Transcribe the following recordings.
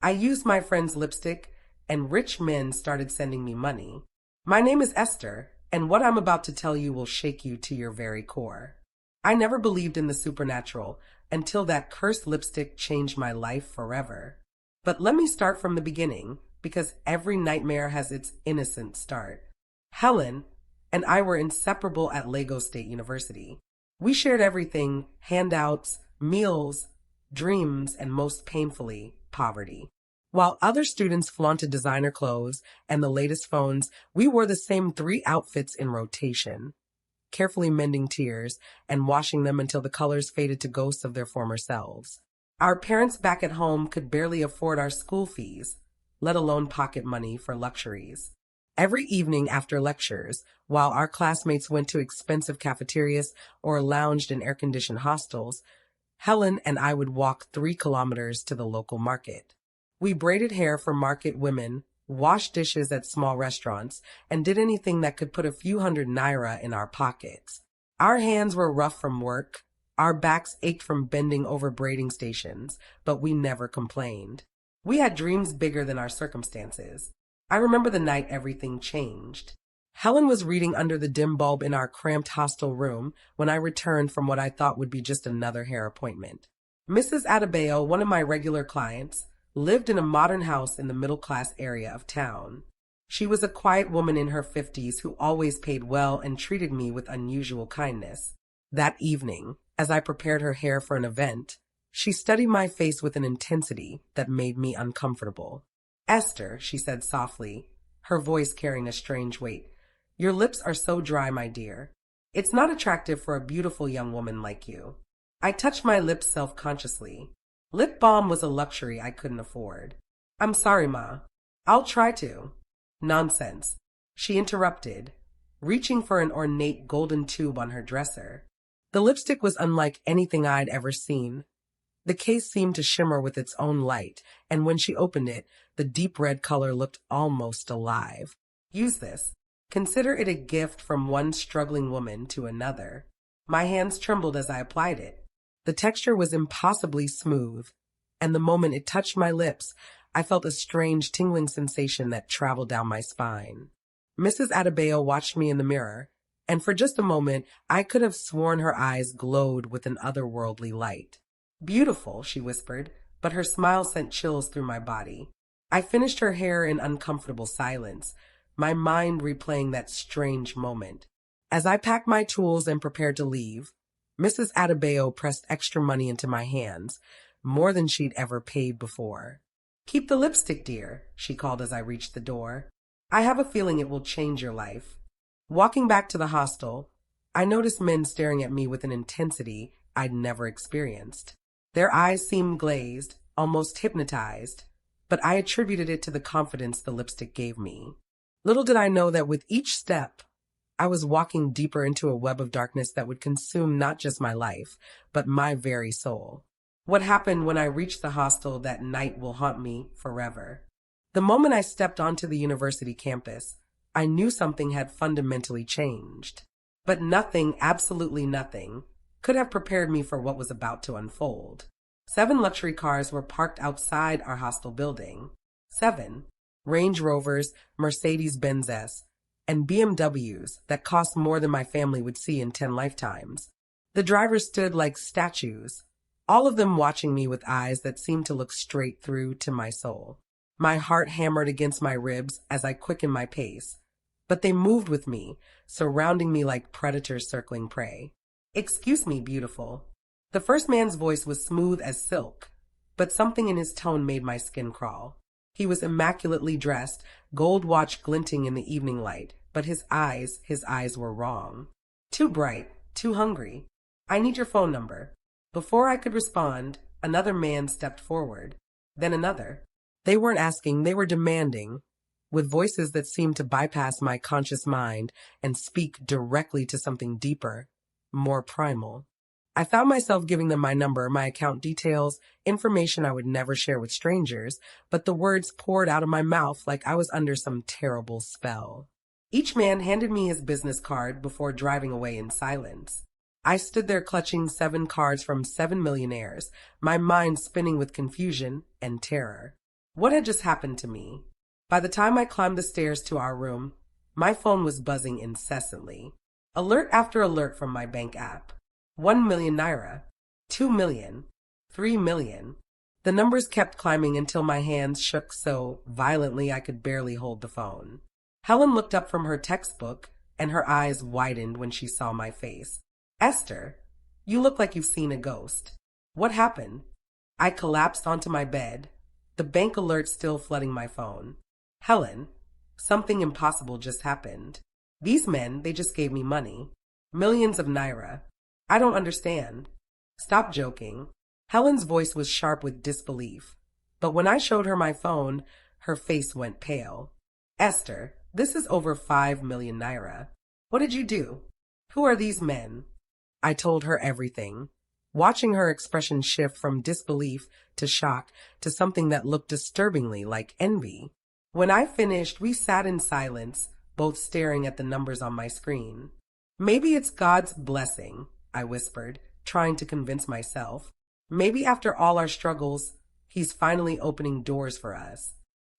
I used my friend's lipstick, and rich men started sending me money. My name is Esther, and what I'm about to tell you will shake you to your very core. I never believed in the supernatural until that cursed lipstick changed my life forever. But let me start from the beginning, because every nightmare has its innocent start. Helen and I were inseparable at Lagos State University. We shared everything: handouts, meals, dreams, and most painfully, poverty. While other students flaunted designer clothes and the latest phones, we wore the same three outfits in rotation, carefully mending tears and washing them until the colors faded to ghosts of their former selves. Our parents back at home could barely afford our school fees, let alone pocket money for luxuries. Every evening after lectures, while our classmates went to expensive cafeterias or lounged in air-conditioned hostels, Helen and I would walk 3 kilometers to the local market. We braided hair for market women, washed dishes at small restaurants, and did anything that could put a few hundred naira in our pockets. Our hands were rough from work, our backs ached from bending over braiding stations, but we never complained. We had dreams bigger than our circumstances. I remember the night everything changed. Helen was reading under the dim bulb in our cramped hostel room when I returned from what I thought would be just another hair appointment. Mrs. Adebayo, one of my regular clients, lived in a modern house in the middle-class area of town. She was a quiet woman in her 50s who always paid well and treated me with unusual kindness. That evening, as I prepared her hair for an event, she studied my face with an intensity that made me uncomfortable. "Esther," she said softly, her voice carrying a strange weight, "your lips are so dry, my dear. It's not attractive for a beautiful young woman like you." I touched my lips self-consciously. Lip balm was a luxury I couldn't afford. "I'm sorry, Ma. I'll try to." "Nonsense," she interrupted, reaching for an ornate golden tube on her dresser. The lipstick was unlike anything I'd ever seen. The case seemed to shimmer with its own light, and when she opened it, the deep red color looked almost alive. "Use this. Consider it a gift from one struggling woman to another." My hands trembled as I applied it. The texture was impossibly smooth, and the moment it touched my lips, I felt a strange tingling sensation that traveled down my spine. Mrs. Adebayo watched me in the mirror, and for just a moment I could have sworn her eyes glowed with an otherworldly light. "Beautiful," she whispered, but her smile sent chills through my body. I finished her hair in uncomfortable silence, my mind replaying that strange moment. As I packed my tools and prepared to leave, Mrs. Adebayo pressed extra money into my hands, more than she'd ever paid before. "Keep the lipstick, dear," she called as I reached the door. "I have a feeling it will change your life." Walking back to the hostel, I noticed men staring at me with an intensity I'd never experienced. Their eyes seemed glazed, almost hypnotized, but I attributed it to the confidence the lipstick gave me. Little did I know that with each step, I was walking deeper into a web of darkness that would consume not just my life, but my very soul. What happened when I reached the hostel that night will haunt me forever. The moment I stepped onto the university campus, I knew something had fundamentally changed. But nothing, absolutely nothing, could have prepared me for what was about to unfold. 7 luxury cars were parked outside our hostel building. 7 Range Rovers, Mercedes-Benzes, and BMWs that cost more than my family would see in 10 lifetimes. The drivers stood like statues, all of them watching me with eyes that seemed to look straight through to my soul. My heart hammered against my ribs as I quickened my pace, but they moved with me, surrounding me like predators circling prey. "Excuse me, beautiful." The first man's voice was smooth as silk, but something in his tone made my skin crawl. He was immaculately dressed, gold watch glinting in the evening light, but his eyes were wrong. Too bright, too hungry. "I need your phone number." Before I could respond, another man stepped forward, then another. They weren't asking, they were demanding, with voices that seemed to bypass my conscious mind and speak directly to something deeper, more primal. I found myself giving them my number, my account details, information I would never share with strangers, but the words poured out of my mouth like I was under some terrible spell. Each man handed me his business card before driving away in silence. I stood there clutching 7 cards from 7 millionaires, my mind spinning with confusion and terror. What had just happened to me? By the time I climbed the stairs to our room, my phone was buzzing incessantly. Alert after alert from my bank app. 1 million naira. 2 million. 3 million. The numbers kept climbing until my hands shook so violently I could barely hold the phone. Helen looked up from her textbook, and her eyes widened when she saw my face. Esther, you look like you've seen a ghost. What happened? I collapsed onto my bed, the bank alert still flooding my phone. Helen, something impossible just happened. These men, they just gave me money. Millions of naira. I don't understand. Stop joking. Helen's voice was sharp with disbelief, but when I showed her my phone, her face went pale. Esther, this is over 5 million naira. What did you do? Who are these men? I told her everything, watching her expression shift from disbelief to shock to something that looked disturbingly like envy. When I finished, we sat in silence, both staring at the numbers on my screen. Maybe it's God's blessing, I whispered, trying to convince myself. Maybe after all our struggles, He's finally opening doors for us.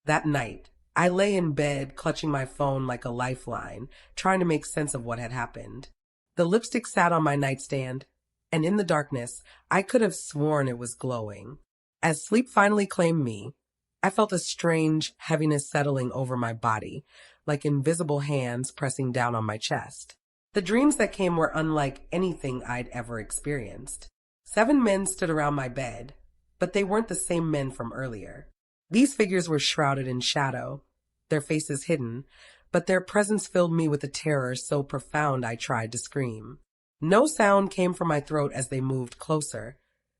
That night, I lay in bed, clutching my phone like a lifeline, trying to make sense of what had happened. The lipstick sat on my nightstand, and in the darkness, I could have sworn it was glowing. As sleep finally claimed me, I felt a strange heaviness settling over my body, like invisible hands pressing down on my chest. The dreams that came were unlike anything I'd ever experienced. 7 men stood around my bed, but they weren't the same men from earlier. These figures were shrouded in shadow, their faces hidden, but their presence filled me with a terror so profound I tried to scream. No sound came from my throat as they moved closer,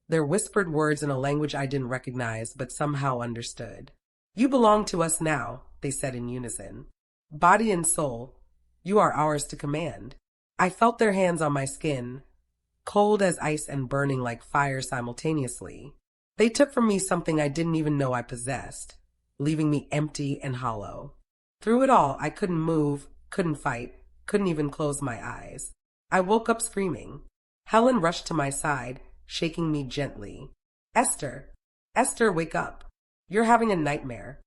their whispered words in a language I didn't recognize but somehow understood. You belong to us now, they said in unison. Body and soul, you are ours to command. I felt their hands on my skin, cold as ice and burning like fire simultaneously. They took from me something I didn't even know I possessed, leaving me empty and hollow. Through it all, I couldn't move, couldn't fight, couldn't even close my eyes. I woke up screaming. Helen rushed to my side, shaking me gently. Esther, Esther, wake up. You're having a nightmare.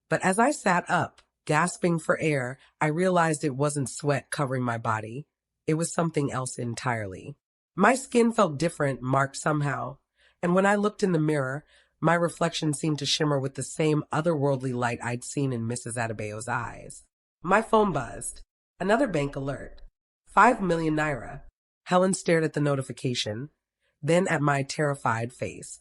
But as I sat up, gasping for air, I realized it wasn't sweat covering my body. It was something else entirely. My skin felt different, marked somehow, and when I looked in the mirror, my reflection seemed to shimmer with the same otherworldly light I'd seen in Mrs. Adebayo's eyes. My phone buzzed. Another bank alert. 5 million naira. Helen stared at the notification, then at my terrified face,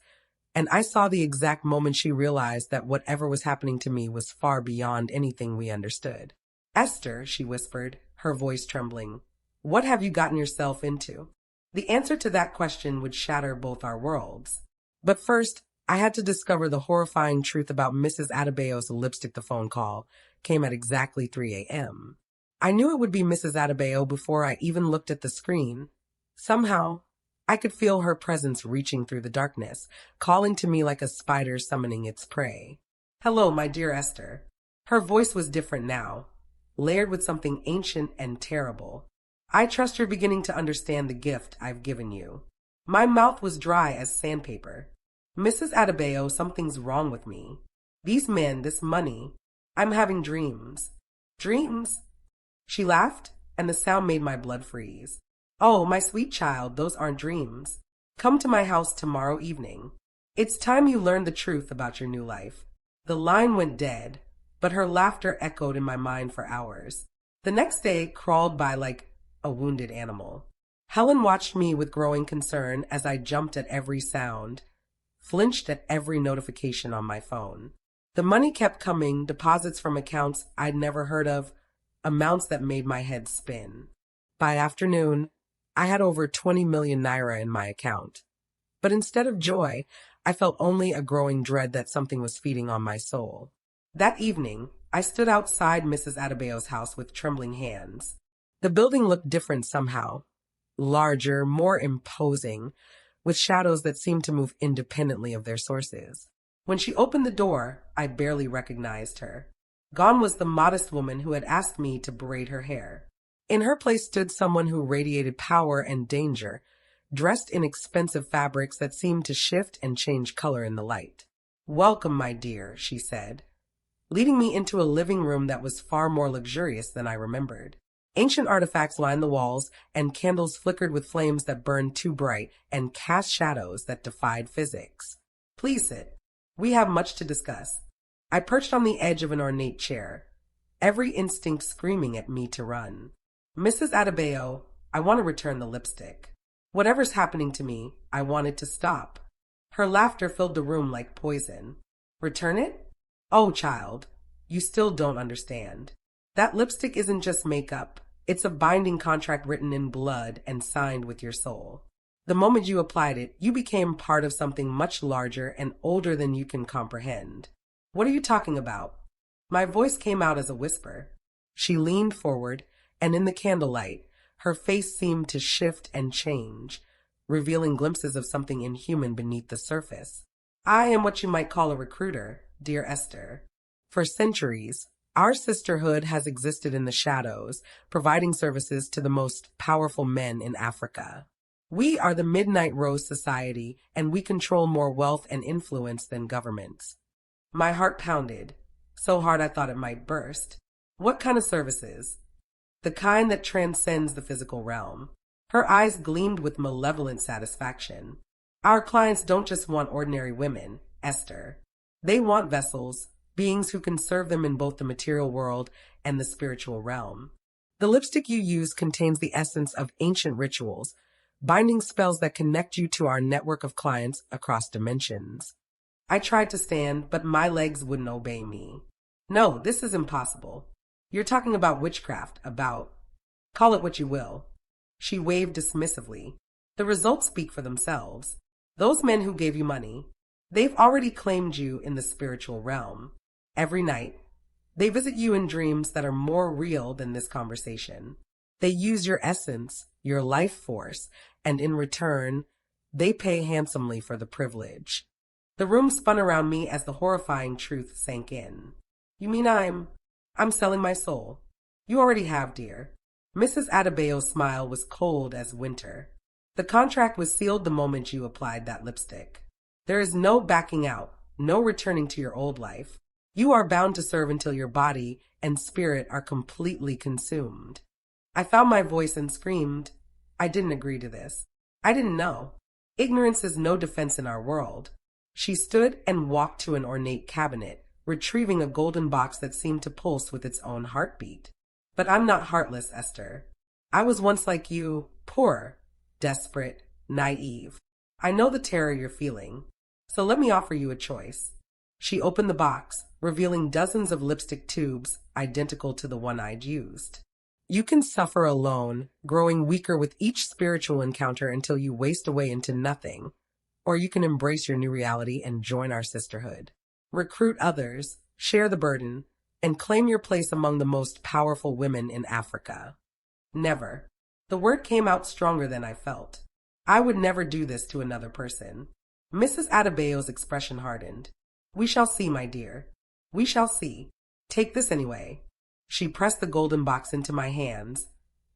and I saw the exact moment she realized that whatever was happening to me was far beyond anything we understood. Esther, she whispered, her voice trembling, what have you gotten yourself into? The answer to that question would shatter both our worlds. But first, I had to discover the horrifying truth about Mrs. Adebayo's lipstick. The phone call came at exactly 3 a.m. I knew it would be Mrs. Adebayo before I even looked at the screen. Somehow, I could feel her presence reaching through the darkness, calling to me like a spider summoning its prey. Hello, my dear Esther. Her voice was different now, layered with something ancient and terrible. I trust you're beginning to understand the gift I've given you. My mouth was dry as sandpaper. Mrs. Adebayo, something's wrong with me. These men, this money, I'm having dreams. Dreams? She laughed, and the sound made my blood freeze. Oh, my sweet child, those aren't dreams. Come to my house tomorrow evening. It's time you learned the truth about your new life. The line went dead, but her laughter echoed in my mind for hours. The next day crawled by like a wounded animal. Helen watched me with growing concern as I jumped at every sound, flinched at every notification on my phone. The money kept coming, deposits from accounts I'd never heard of, amounts that made my head spin. By afternoon, I had over 20 million naira in my account. But instead of joy, I felt only a growing dread that something was feeding on my soul. That evening, I stood outside Mrs. Adebayo's house with trembling hands. The building looked different somehow, larger, more imposing, with shadows that seemed to move independently of their sources. When she opened the door, I barely recognized her. Gone was the modest woman who had asked me to braid her hair. In her place stood someone who radiated power and danger, dressed in expensive fabrics that seemed to shift and change color in the light. "Welcome, my dear," she said, leading me into a living room that was far more luxurious than I remembered. Ancient artifacts lined the walls, and candles flickered with flames that burned too bright and cast shadows that defied physics. "Please sit. We have much to discuss." I perched on the edge of an ornate chair, every instinct screaming at me to run. "Mrs. Adebayo, I want to return the lipstick. Whatever's happening to me, I want it to stop." Her laughter filled the room like poison. "Return it? Oh, child, you still don't understand. That lipstick isn't just makeup. It's a binding contract written in blood and signed with your soul. The moment you applied it, you became part of something much larger and older than you can comprehend." "What are you talking about?" My voice came out as a whisper. She leaned forward, and in the candlelight, her face seemed to shift and change, revealing glimpses of something inhuman beneath the surface. "I am what you might call a recruiter, dear Esther. For centuries, our sisterhood has existed in the shadows, providing services to the most powerful men in Africa. We are the Midnight Rose Society, and we control more wealth and influence than governments." My heart pounded, so hard I thought it might burst. "What kind of services?" "The kind that transcends the physical realm." Her eyes gleamed with malevolent satisfaction. "Our clients don't just want ordinary women, Esther. They want vessels, beings who can serve them in both the material world and the spiritual realm. The lipstick you use contains the essence of ancient rituals, binding spells that connect you to our network of clients across dimensions." I tried to stand, but my legs wouldn't obey me. "No, this is impossible. You're talking about witchcraft, call it what you will." She waved dismissively. "The results speak for themselves. Those men who gave you money, they've already claimed you in the spiritual realm. Every night, they visit you in dreams that are more real than this conversation. They use your essence, your life force, and in return, they pay handsomely for the privilege." The room spun around me as the horrifying truth sank in. "You mean I'm selling my soul?" "You already have, dear." Mrs. Adebayo's smile was cold as winter. "The contract was sealed the moment you applied that lipstick. There is no backing out, no returning to your old life. You are bound to serve until your body and spirit are completely consumed." I found my voice and screamed. I didn't agree to this. I didn't know. Ignorance is no defense in our world. She stood and walked to an ornate cabinet, retrieving a golden box that seemed to pulse with its own heartbeat. "But I'm not heartless, Esther. I was once like you, poor, desperate, naive. I know the terror you're feeling. So let me offer you a choice." She opened the box, revealing dozens of lipstick tubes identical to the one I'd used. "You can suffer alone, growing weaker with each spiritual encounter until you waste away into nothing. Or you can embrace your new reality and join our sisterhood. Recruit others, share the burden, and claim your place among the most powerful women in Africa." Never. The word came out stronger than I felt. I would never do this to another person. Mrs. Adebayo's expression hardened. "We shall see, my dear. We shall see. Take this anyway." She pressed the golden box into my hands,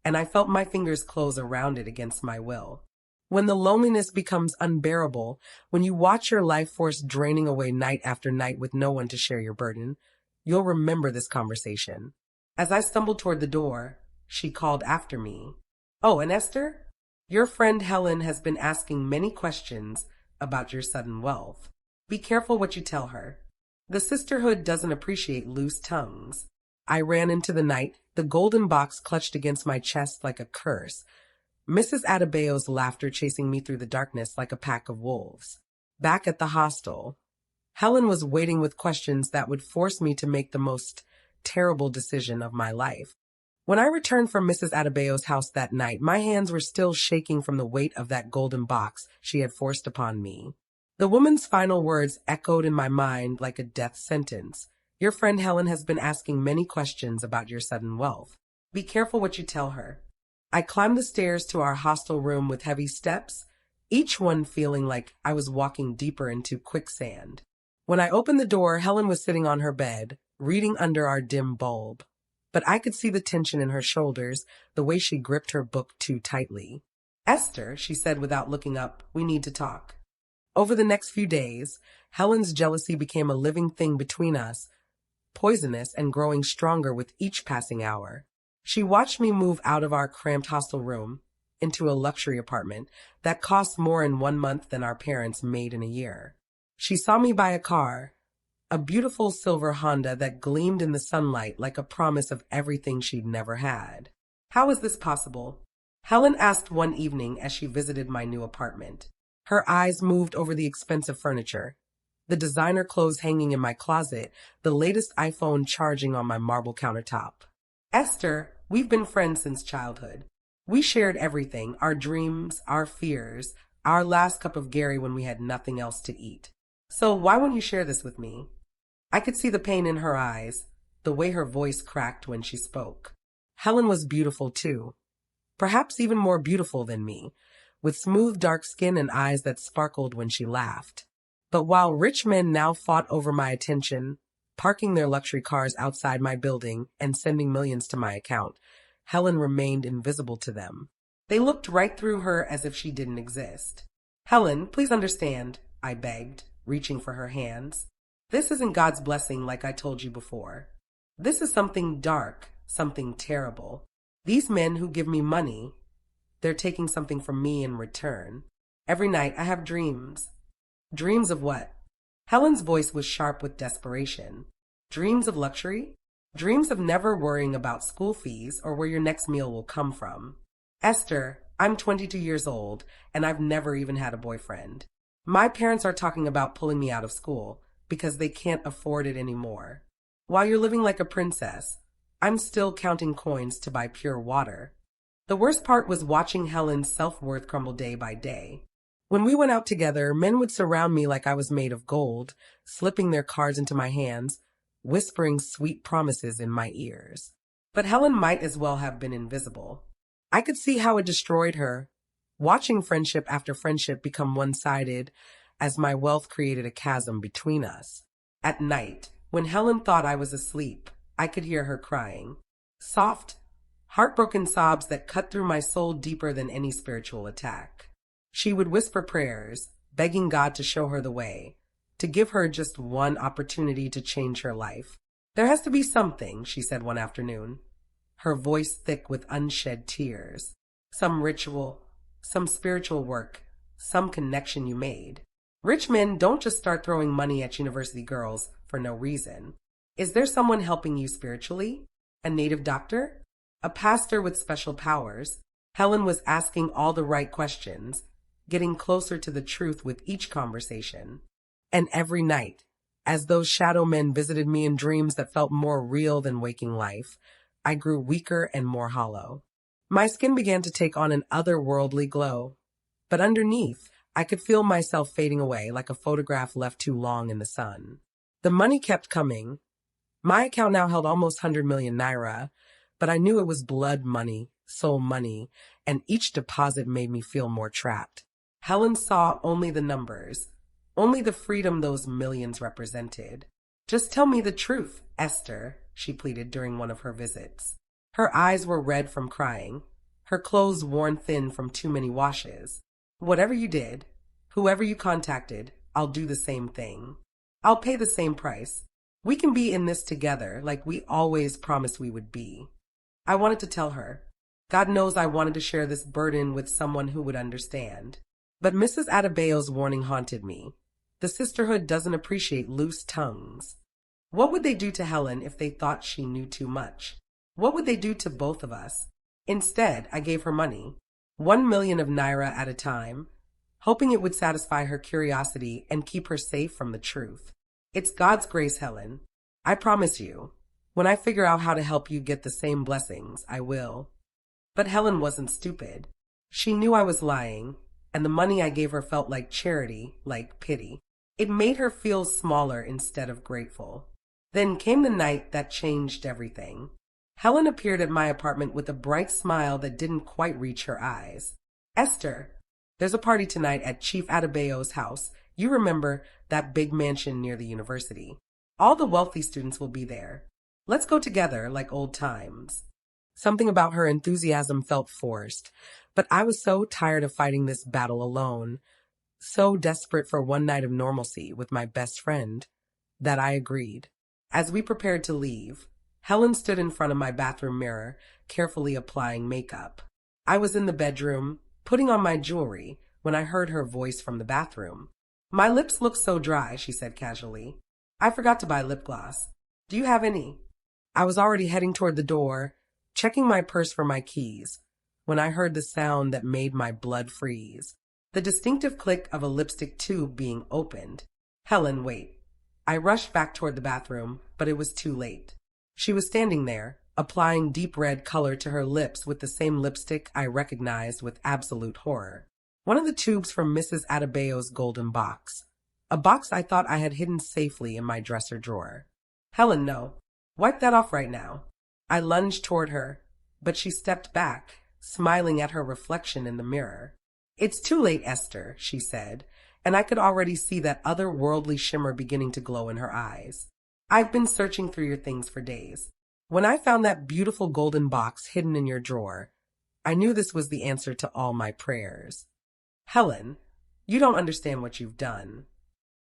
and I felt my fingers close around it against my will. When the loneliness becomes unbearable, when you watch your life force draining away night after night with no one to share your burden, you'll remember this conversation. As I stumbled toward the door, she called after me. "Oh, and Esther, your friend Helen has been asking many questions about your sudden wealth. Be careful what you tell her. The sisterhood doesn't appreciate loose tongues." I ran into the night, the golden box clutched against my chest like a curse, Mrs. Adebayo's laughter chasing me through the darkness like a pack of wolves. Back at the hostel, Helen was waiting with questions that would force me to make the most terrible decision of my life. When I returned from Mrs. Adebayo's house that night, my hands were still shaking from the weight of that golden box she had forced upon me. The woman's final words echoed in my mind like a death sentence. "Your friend Helen has been asking many questions about your sudden wealth. Be careful what you tell her." I climbed the stairs to our hostel room with heavy steps, each one feeling like I was walking deeper into quicksand. When I opened the door, Helen was sitting on her bed, reading under our dim bulb. But I could see the tension in her shoulders, the way she gripped her book too tightly. "Esther," she said without looking up, "we need to talk." Over the next few days, Helen's jealousy became a living thing between us, poisonous and growing stronger with each passing hour. She watched me move out of our cramped hostel room into a luxury apartment that cost more in 1 month than our parents made in a year. She saw me buy a car, a beautiful silver Honda that gleamed in the sunlight like a promise of everything she'd never had. How is this possible? Helen asked one evening as she visited my new apartment. Her eyes moved over the expensive furniture, the designer clothes hanging in my closet, the latest iPhone charging on my marble countertop. Esther, we've been friends since childhood. We shared everything, our dreams, our fears, our last cup of Gary when we had nothing else to eat. So why won't you share this with me? I could see the pain in her eyes, the way her voice cracked when she spoke. Helen was beautiful too, perhaps even more beautiful than me, with smooth dark skin and eyes that sparkled when she laughed. But while rich men now fought over my attention, parking their luxury cars outside my building and sending millions to my account, Helen remained invisible to them. They looked right through her as if she didn't exist. Helen, please understand, I begged, reaching for her hands. This isn't God's blessing like I told you before. This is something dark, something terrible. These men who give me money, they're taking something from me in return. Every night I have dreams. Dreams of what? Helen's voice was sharp with desperation. Dreams of luxury? Dreams of never worrying about school fees or where your next meal will come from. Esther, I'm 22 years old, and I've never even had a boyfriend. My parents are talking about pulling me out of school because they can't afford it anymore. While you're living like a princess, I'm still counting coins to buy pure water. The worst part was watching Helen's self-worth crumble day by day. When we went out together, men would surround me like I was made of gold, slipping their cards into my hands, whispering sweet promises in my ears. But Helen might as well have been invisible. I could see how it destroyed her, watching friendship after friendship become one-sided as my wealth created a chasm between us. At night, when Helen thought I was asleep, I could hear her crying. Soft, heartbroken sobs that cut through my soul deeper than any spiritual attack. She would whisper prayers, begging God to show her the way, to give her just one opportunity to change her life. There has to be something, she said one afternoon, her voice thick with unshed tears. Some ritual, some spiritual work, some connection you made. Rich men don't just start throwing money at university girls for no reason. Is there someone helping you spiritually? A native doctor? A pastor with special powers? Helen was asking all the right questions, getting closer to the truth with each conversation. And every night, as those shadow men visited me in dreams that felt more real than waking life, I grew weaker and more hollow. My skin began to take on an otherworldly glow. But underneath, I could feel myself fading away like a photograph left too long in the sun. The money kept coming. My account now held almost 100 million naira, but I knew it was blood money, soul money, and each deposit made me feel more trapped. Helen saw only the numbers, only the freedom those millions represented. Just tell me the truth, Esther, she pleaded during one of her visits. Her eyes were red from crying, her clothes worn thin from too many washes. Whatever you did, whoever you contacted, I'll do the same thing. I'll pay the same price. We can be in this together like we always promised we would be. I wanted to tell her. God knows I wanted to share this burden with someone who would understand. But Mrs. Adebayo's warning haunted me. The sisterhood doesn't appreciate loose tongues. What would they do to Helen if they thought she knew too much? What would they do to both of us? Instead, I gave her money, 1 million of naira at a time, hoping it would satisfy her curiosity and keep her safe from the truth. It's God's grace, Helen. I promise you, when I figure out how to help you get the same blessings, I will. But Helen wasn't stupid. She knew I was lying, and the money I gave her felt like charity, like pity. It made her feel smaller instead of grateful. Then came the night that changed everything. Helen appeared at my apartment with a bright smile that didn't quite reach her eyes. Esther, there's a party tonight at Chief Adebayo's house. You remember that big mansion near the university. All the wealthy students will be there. Let's go together like old times. Something about her enthusiasm felt forced, but I was so tired of fighting this battle alone. so desperate for one night of normalcy with my best friend that I agreed. As we prepared to leave, Helen stood in front of my bathroom mirror, carefully applying makeup. I was in the bedroom, putting on my jewelry, when I heard her voice from the bathroom. "My lips look so dry," she said casually. "I forgot to buy lip gloss. Do you have any?" I was already heading toward the door, checking my purse for my keys, when I heard the sound that made my blood freeze. The distinctive click of a lipstick tube being opened. "Helen, wait." I rushed back toward the bathroom, but it was too late. She was standing there, applying deep red color to her lips with the same lipstick I recognized with absolute horror. One of the tubes from Mrs. Adebayo's golden box. A box I thought I had hidden safely in my dresser drawer. "Helen, no. Wipe that off right now." I lunged toward her, but she stepped back, smiling at her reflection in the mirror. "It's too late, Esther," she said, and I could already see that otherworldly shimmer beginning to glow in her eyes. "I've been searching through your things for days. When I found that beautiful golden box hidden in your drawer, I knew this was the answer to all my prayers." "Helen, you don't understand what you've done."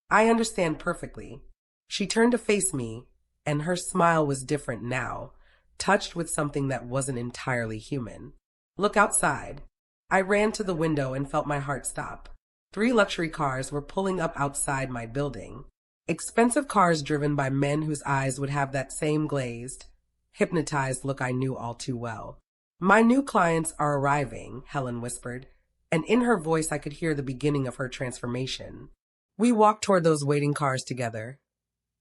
"I understand perfectly." She turned to face me, and her smile was different now, touched with something that wasn't entirely human. "Look outside." I ran to the window and felt my heart stop. 3 luxury cars were pulling up outside my building. Expensive cars driven by men whose eyes would have that same glazed, hypnotized look I knew all too well. "My new clients are arriving," Helen whispered, and in her voice I could hear the beginning of her transformation. We walked toward those waiting cars together,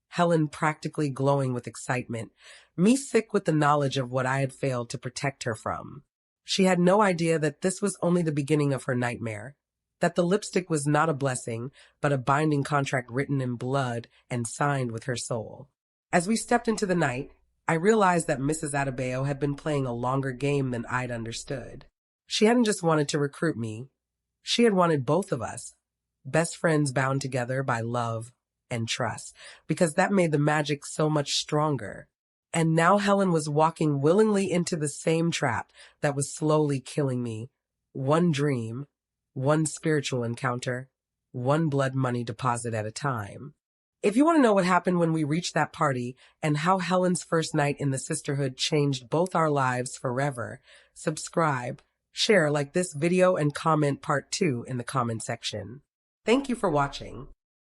Helen practically glowing with excitement, me sick with the knowledge of what I had failed to protect her from. She had no idea that this was only the beginning of her nightmare, that the lipstick was not a blessing, but a binding contract written in blood and signed with her soul. As we stepped into the night, I realized that Mrs. Adebayo had been playing a longer game than I'd understood. She hadn't just wanted to recruit me. She had wanted both of us, best friends bound together by love and trust, because that made the magic so much stronger. And now Helen was walking willingly into the same trap that was slowly killing me. One dream, one spiritual encounter, one blood money deposit at a time. If you want to know what happened when we reached that party and how Helen's first night in the sisterhood changed both our lives forever, subscribe, share, like this video, and comment part 2 in the comment section. Thank you for watching.